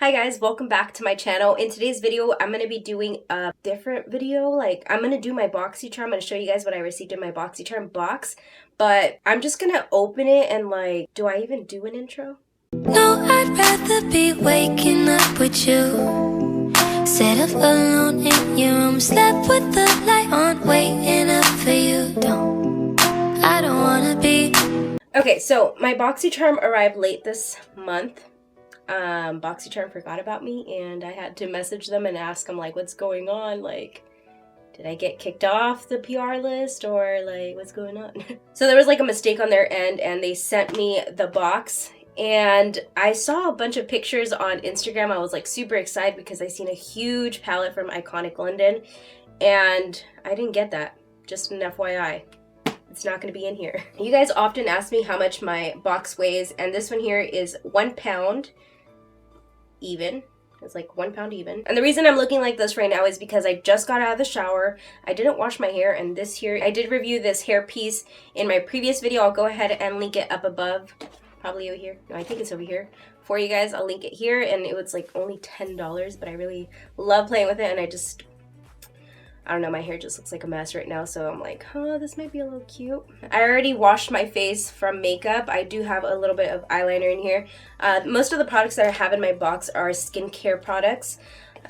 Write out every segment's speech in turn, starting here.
Hi guys, welcome back to my channel. In today's video, I'm going to be doing a different video. I'm going to do my Boxycharm. I'm going to show you guys what I received in my Boxycharm box. But I'm just going to open it and do I even do an intro? No, I'd rather be waking up with you. Set up alone in your room, slept with the light on, waiting up for you. I don't want to be. Okay, so my Boxycharm arrived late this month. Boxycharm forgot about me and I had to message them and ask them what's going on, did I get kicked off the PR list or what's going on? So there was a mistake on their end and they sent me the box, and I saw a bunch of pictures on Instagram. I was super excited because I seen a huge palette from Iconic London and I didn't get that. Just an FYI. It's not going to be in here. You guys often ask me how much my box weighs, and this one here is 1 pound even. It's 1 pound even. And the reason I'm looking like this right now is because I just got out of the shower. I didn't wash my hair, and this here, I did review this hair piece in my previous video. I'll go ahead and link it up above. Probably over here. No, I think it's over here. For you guys, I'll link it here, and it was only $10, but I really love playing with it, and I don't know, my hair just looks like a mess right now, so I'm like, oh, this might be a little cute. I already washed my face from makeup. I do have a little bit of eyeliner in here. Most of the products that I have in my box are skincare products,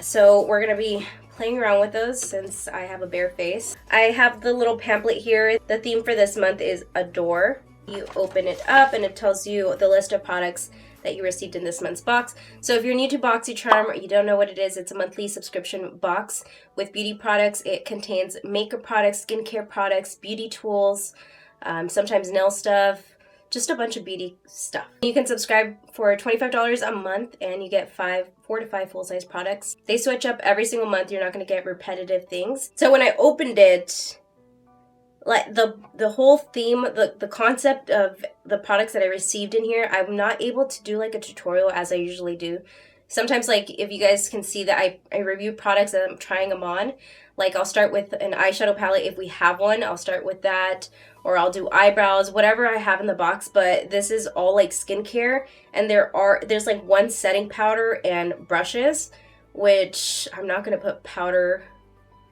so we're going to be playing around with those since I have a bare face. I have the little pamphlet here. The theme for this month is Adore. You open it up and it tells you the list of products that you received in this month's box. So if you're new to Boxycharm or you don't know what it is, it's a monthly subscription box with beauty products. It contains makeup products, skincare products, beauty tools, sometimes nail stuff, just a bunch of beauty stuff. You can subscribe for $25 a month and you get 4 to 5 full-size products. They switch up every single month. You're not going to get repetitive things. So when I opened it, the whole theme, the concept of the products that I received in here, I'm not able to do a tutorial as I usually do. Sometimes if you guys can see that I review products and I'm trying them on, I'll start with an eyeshadow palette if we have one. I'll start with that, or I'll do eyebrows, whatever I have in the box. But this is all skincare, and there's one setting powder and brushes, which I'm not going to put powder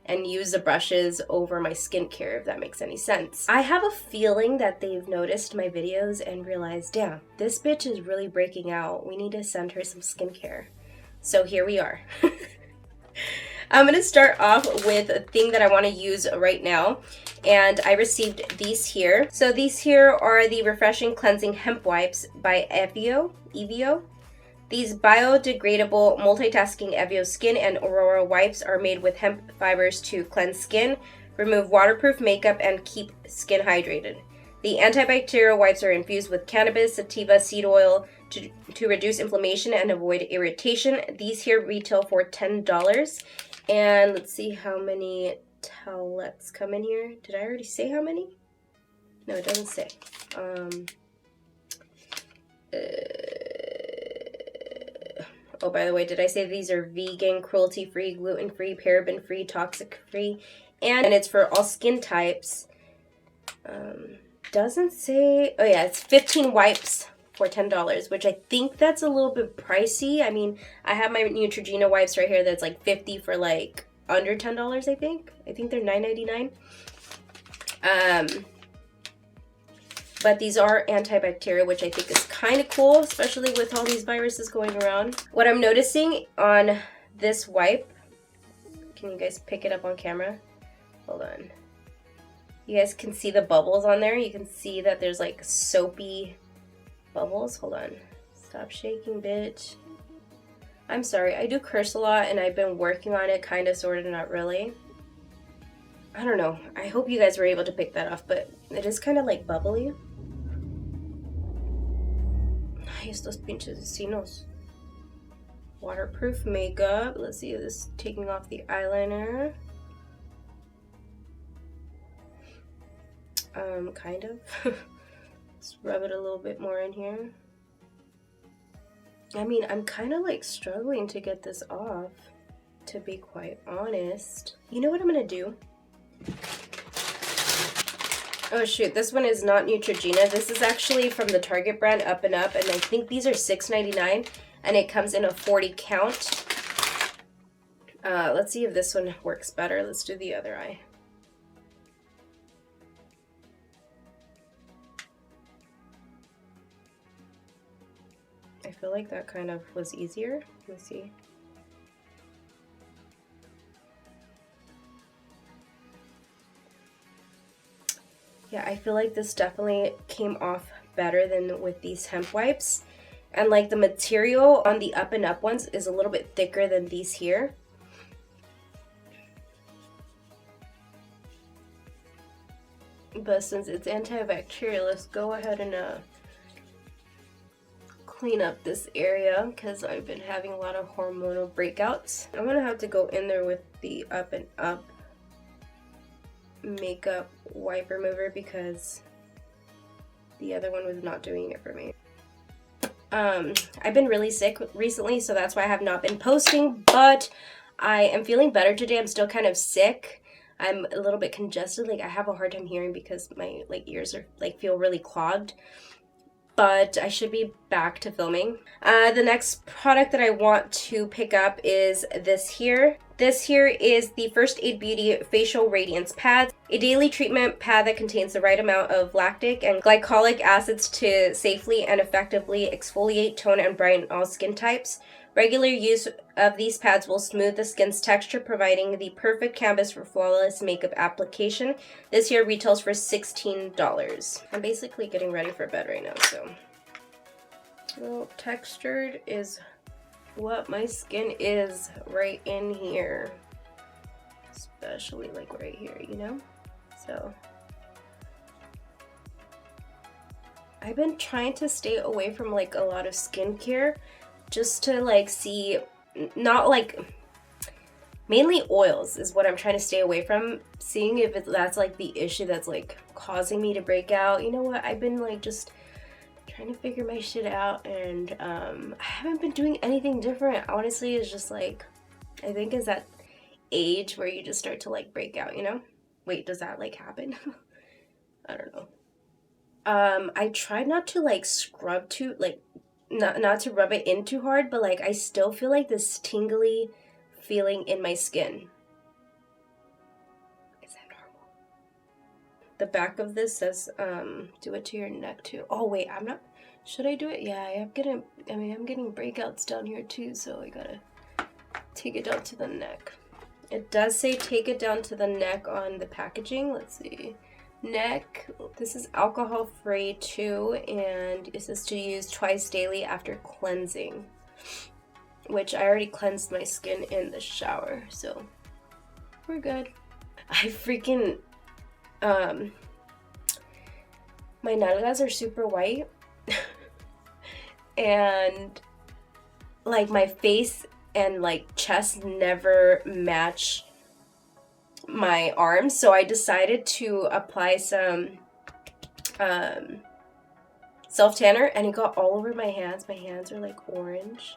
and use the brushes over my skincare, if that makes any sense. I have a feeling that they've noticed my videos and realized, damn, this bitch is really breaking out. We need to send her some skincare. So here we are. I'm gonna start off with a thing that I wanna use right now. And I received these here. So these here are the Refreshing Cleansing Hemp Wipes by Evio. These biodegradable multitasking Evio Skin and Aurora wipes are made with hemp fibers to cleanse skin, remove waterproof makeup, and keep skin hydrated. The antibacterial wipes are infused with cannabis sativa seed oil to reduce inflammation and avoid irritation. These here retail for $10. And let's see how many towelettes come in here. Did I already say how many? No, it doesn't say. Oh, by the way, did I say these are vegan, cruelty-free, gluten-free, paraben-free, toxic-free, and it's for all skin types. Doesn't say. Oh yeah, it's 15 wipes for $10, which I think that's a little bit pricey. I mean, I have my Neutrogena wipes right here that's 50 for under $10, I think. I think they're $9.99. But these are antibacterial, which I think is kind of cool, especially with all these viruses going around. What I'm noticing on this wipe, can you guys pick it up on camera? Hold on. You guys can see the bubbles on there. You can see that there's soapy bubbles. Hold on. Stop shaking, bitch. I'm sorry. I do curse a lot and I've been working on it, kind of, sort of, not really. I don't know. I hope you guys were able to pick that off, but it is kind of bubbly. Estos pinches vecinos. Waterproof makeup. Let's see this, taking off the eyeliner. Kind of. Let's rub it a little bit more in here. I mean, I'm kind of struggling to get this off, to be quite honest. You know what I'm gonna do? Oh shoot, this one is not Neutrogena. This is actually from the Target brand, Up and Up, and I think these are $6.99. and it comes in a 40 count. Let's see if this one works better. Let's do the other eye. I feel like that kind of was easier. Let's see. Yeah, I feel like this definitely came off better than with these hemp wipes. And like the material on the up and up ones is a little bit thicker than these here. But since it's antibacterial, let's go ahead and clean up this area because I've been having a lot of hormonal breakouts. I'm gonna have to go in there with the up and up makeup wipe remover because the other one was not doing it for me. I've been really sick recently, so that's why I have not been posting, but I am feeling better today. I'm still kind of sick. I'm a little bit congested. Like I have a hard time hearing because my ears are feel really clogged. But I should be back to filming. The next product that I want to pick up is this here. This here is the First Aid Beauty Facial Radiance Pad, a daily treatment pad that contains the right amount of lactic and glycolic acids to safely and effectively exfoliate, tone, and brighten all skin types. Regular use of these pads will smooth the skin's texture, providing the perfect canvas for flawless makeup application. This here retails for $16. I'm basically getting ready for bed right now, so. Well, textured is what my skin is right in here. Especially like right here, you know? So. I've been trying to stay away from like a lot of skincare. Just to like see, not like, mainly oils is what I'm trying to stay away from. Seeing if that's like the issue that's like causing me to break out. You know what, I've been like just trying to figure my shit out, and I haven't been doing anything different. Honestly, it's just like, I think it's that age where you just start to like break out, you know? Wait, does that like happen? I don't know. I tried not to like scrub too, like, not to rub it in too hard, but like I still feel like this tingly feeling in my skin. Is that normal? The back of this says do it to your neck too. Oh wait, I'm not, should I do it? Yeah, I'm getting breakouts down here too, so I gotta take it down to the neck. It does say take it down to the neck on the packaging. Let's see. Neck, this is alcohol free too, and it says to use twice daily after cleansing, which I already cleansed my skin in the shower, so we're good. I freaking my nalgas are super white and like my face and like chest never match my arms, so I decided to apply some self tanner, and it got all over my hands. My hands are like orange,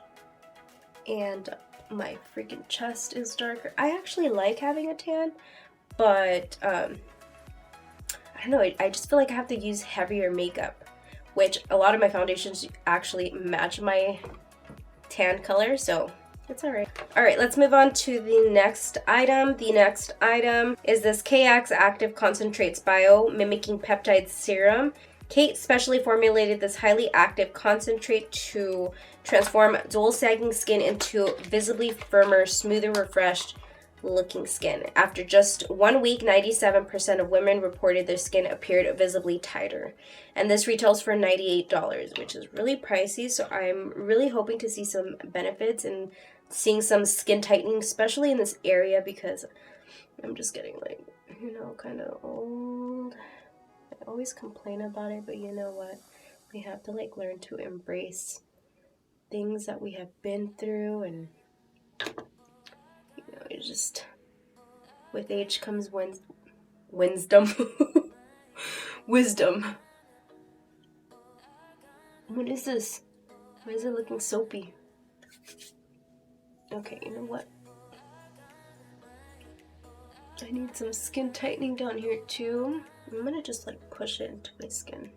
and my freaking chest is darker. I actually like having a tan, but I don't know, I just feel like I have to use heavier makeup, which a lot of my foundations actually match my tan color, so it's alright. Alright, let's move on to the next item. The next item is this KX Active Concentrates Bio Mimicking Peptide Serum. Kate specially formulated this highly active concentrate to transform dual sagging skin into visibly firmer, smoother, refreshed looking skin. After just 1 week, 97% of women reported their skin appeared visibly tighter. And this retails for $98, which is really pricey, so I'm really hoping to see some benefits and seeing some skin tightening, especially in this area, because I'm just getting like, you know, kind of old. I always complain about it, but you know what? We have to like learn to embrace things that we have been through, and you know, it just, with age comes wisdom. Wisdom. What is this? Why is it looking soapy? Okay, you know what? I need some skin tightening down here too. I'm gonna just like push it into my skin.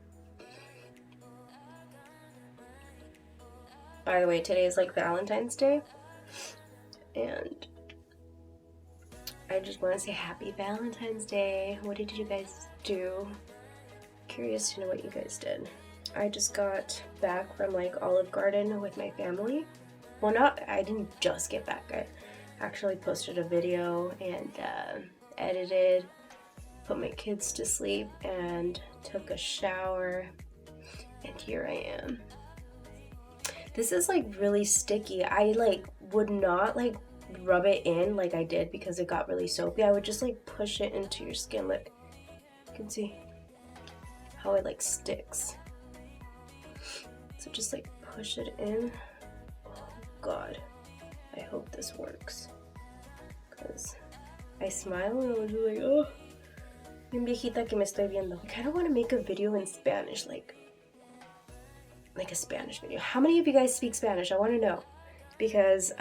By the way, today is like Valentine's Day, and I just want to say happy Valentine's Day. What did you guys do? Curious to know what you guys did. I just got back from like Olive Garden with my family. Well, I didn't just get back. I actually posted a video and edited, put my kids to sleep, and took a shower, and here I am. This is like really sticky. I like would not like rub it in like I did because it got really soapy. I would just like push it into your skin. Look, you can see how it like sticks. So just like push it in. Oh God, I hope this works, because I smile and I was like, oh, bien viejita que me estoy viendo. I kind of want to make a video in Spanish, like a Spanish video. How many of you guys speak Spanish? I want to know, because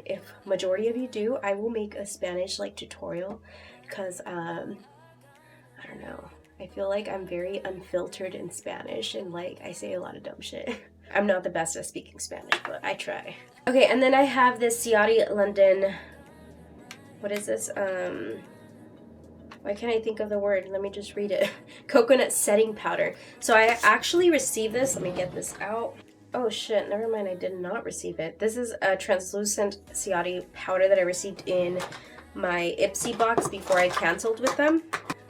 if majority of you do, I will make a Spanish like tutorial, because I don't know, I feel like I'm very unfiltered in Spanish and like I say a lot of dumb shit. I'm not the best at speaking Spanish, but I try. Okay, and then I have this Ciati London, what is this? Why can't I think of the word? Let me just read it. Coconut setting powder. So I actually received this. Let me get this out. Oh shit, never mind, I did not receive it. This is a translucent Ciati powder that I received in my Ipsy box before I canceled with them.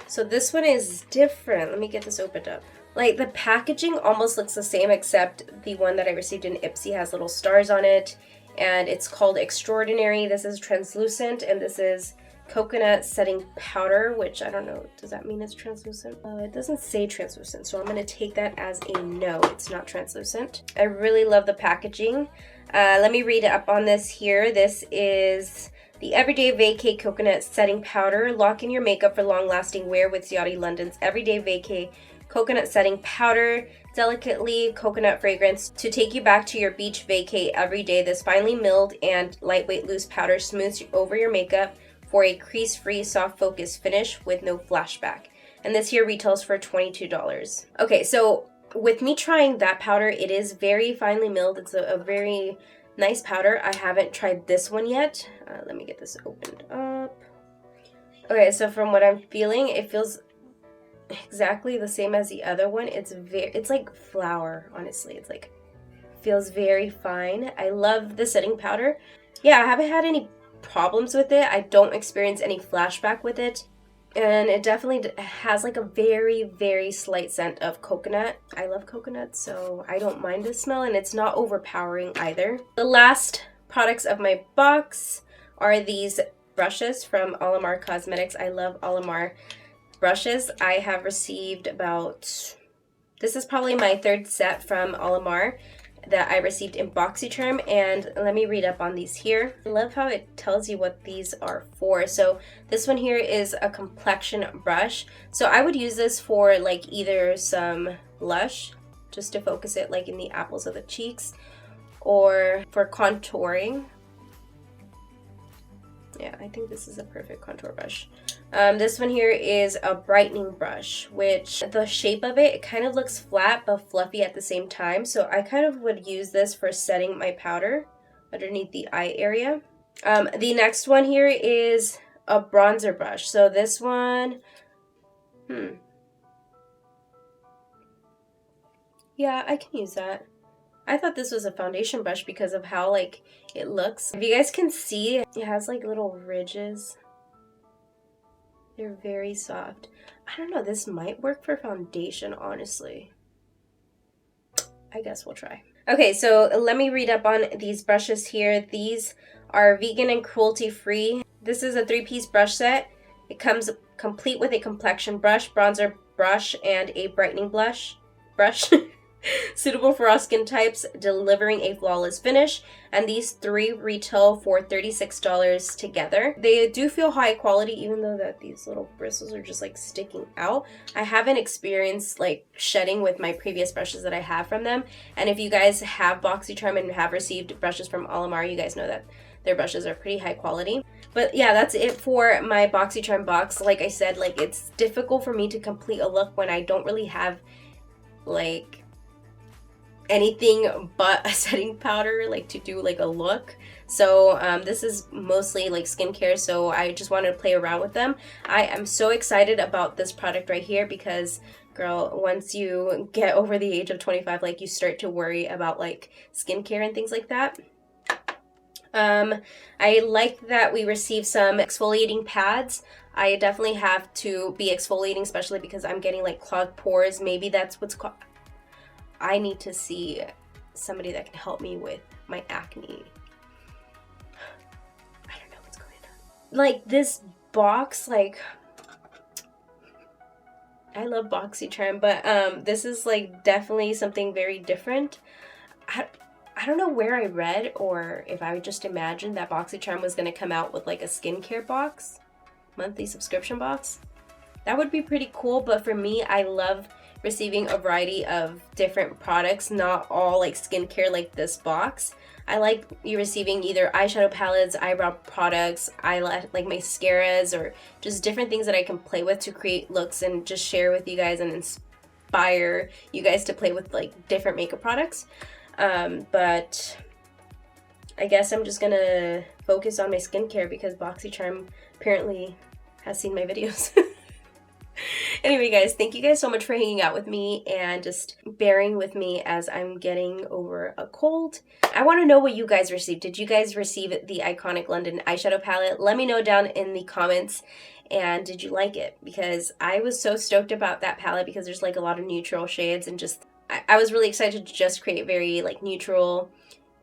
So this one is different. Let me get this opened up. Like the packaging almost looks the same, except the one that I received in Ipsy has little stars on it, and it's called Extraordinary. This is translucent, and this is coconut setting powder, which I don't know, does that mean it's translucent? It doesn't say translucent, so I'm going to take that as a no. It's not translucent. I really love the packaging. Let me read up on this here. This is the Everyday Vacay Coconut Setting Powder. Lock in your makeup for long-lasting wear with Ciati London's Everyday Vacay Coconut Setting Powder. Delicately coconut fragrance to take you back to your beach vacay every day. This finely milled and lightweight loose powder smooths over your makeup for a crease-free, soft focus finish with no flashback. And this here retails for $22. Okay, so with me trying that powder, it is very finely milled. It's a very nice powder. I haven't tried this one yet. Let me get this opened up. Okay, so from what I'm feeling, it feels exactly the same as the other one. It's like flour, honestly. It's like, feels very fine. I love the setting powder. Yeah, I haven't had any problems with it. I don't experience any flashback with it, and it definitely has like a very, very slight scent of coconut. I love coconut, so I don't mind the smell, and it's not overpowering either. The last products of my box are these brushes from Alamar Cosmetics. I love Alamar brushes. I have received about, this is probably my third set from Alamar that I received in Boxycharm, and let me read up on these here. I love how it tells you what these are for. So this one here is a complexion brush. So I would use this for like either some blush, just to focus it like in the apples of the cheeks, or for contouring. Yeah, I think this is a perfect contour brush. This one here is a brightening brush, which the shape of it kind of looks flat but fluffy at the same time. So I kind of would use this for setting my powder underneath the eye area. The next one here is a bronzer brush. So this one, yeah, I can use that. I thought this was a foundation brush because of how like it looks. If you guys can see, it has like little ridges. They're very soft. I don't know, this might work for foundation, honestly. I guess we'll try. Okay, so let me read up on these brushes here. These are vegan and cruelty-free. This is a 3-piece brush set. It comes complete with a complexion brush, bronzer brush, and a brightening brush. Suitable for all skin types, delivering a flawless finish. And these 3 retail for $36 together. They do feel high quality, even though that these little bristles are just like sticking out. I haven't experienced like shedding with my previous brushes that I have from them. And if you guys have Boxycharm and have received brushes from Alamar, you guys know that their brushes are pretty high quality. But yeah, that's it for my Boxycharm box. Like I said, like it's difficult for me to complete a look when I don't really have like anything but a setting powder, like to do like a look. So this is mostly like skincare, so I just wanted to play around with them. I am so excited about this product right here because, girl, once you get over the age of 25, like you start to worry about like skincare and things like that. I like that we received some exfoliating pads. I definitely have to be exfoliating, especially because I'm getting like clogged pores. Maybe that's what's called. I need to see somebody that can help me with my acne. I don't know what's going on. Like this box, like I love Boxycharm, but this is like definitely something very different. I don't know where I read or if I just imagined that Boxycharm was going to come out with like a skincare box, monthly subscription box. That would be pretty cool, but for me, I love receiving a variety of different products, not all like skincare like this box. I like you receiving either eyeshadow palettes, eyebrow products, like mascaras, or just different things that I can play with to create looks and just share with you guys and inspire you guys to play with like different makeup products. But I guess I'm just gonna focus on my skincare because Boxycharm apparently has seen my videos. Anyway, guys, thank you guys so much for hanging out with me and just bearing with me as I'm getting over a cold. I want to know what you guys received. Did you guys receive the Iconic London eyeshadow palette? Let me know down in the comments. And did you like it? Because I was so stoked about that palette because there's like a lot of neutral shades and just I was really excited to just create very like neutral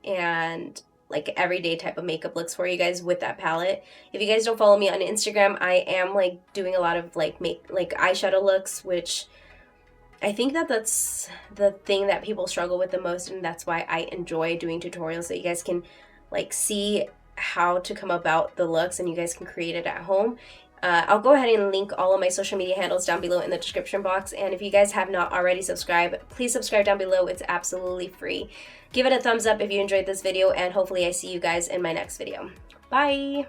and like everyday type of makeup looks for you guys with that palette. If you guys don't follow me on Instagram, I am like doing a lot of like eyeshadow looks, which I think that's the thing that people struggle with the most, and that's why I enjoy doing tutorials so you guys can like see how to come about the looks and you guys can create it at home. I'll go ahead and link all of my social media handles down below in the description box, and if you guys have not already subscribed, please subscribe down below. It's absolutely free. Give it a thumbs up if you enjoyed this video, and hopefully I see you guys in my next video. Bye!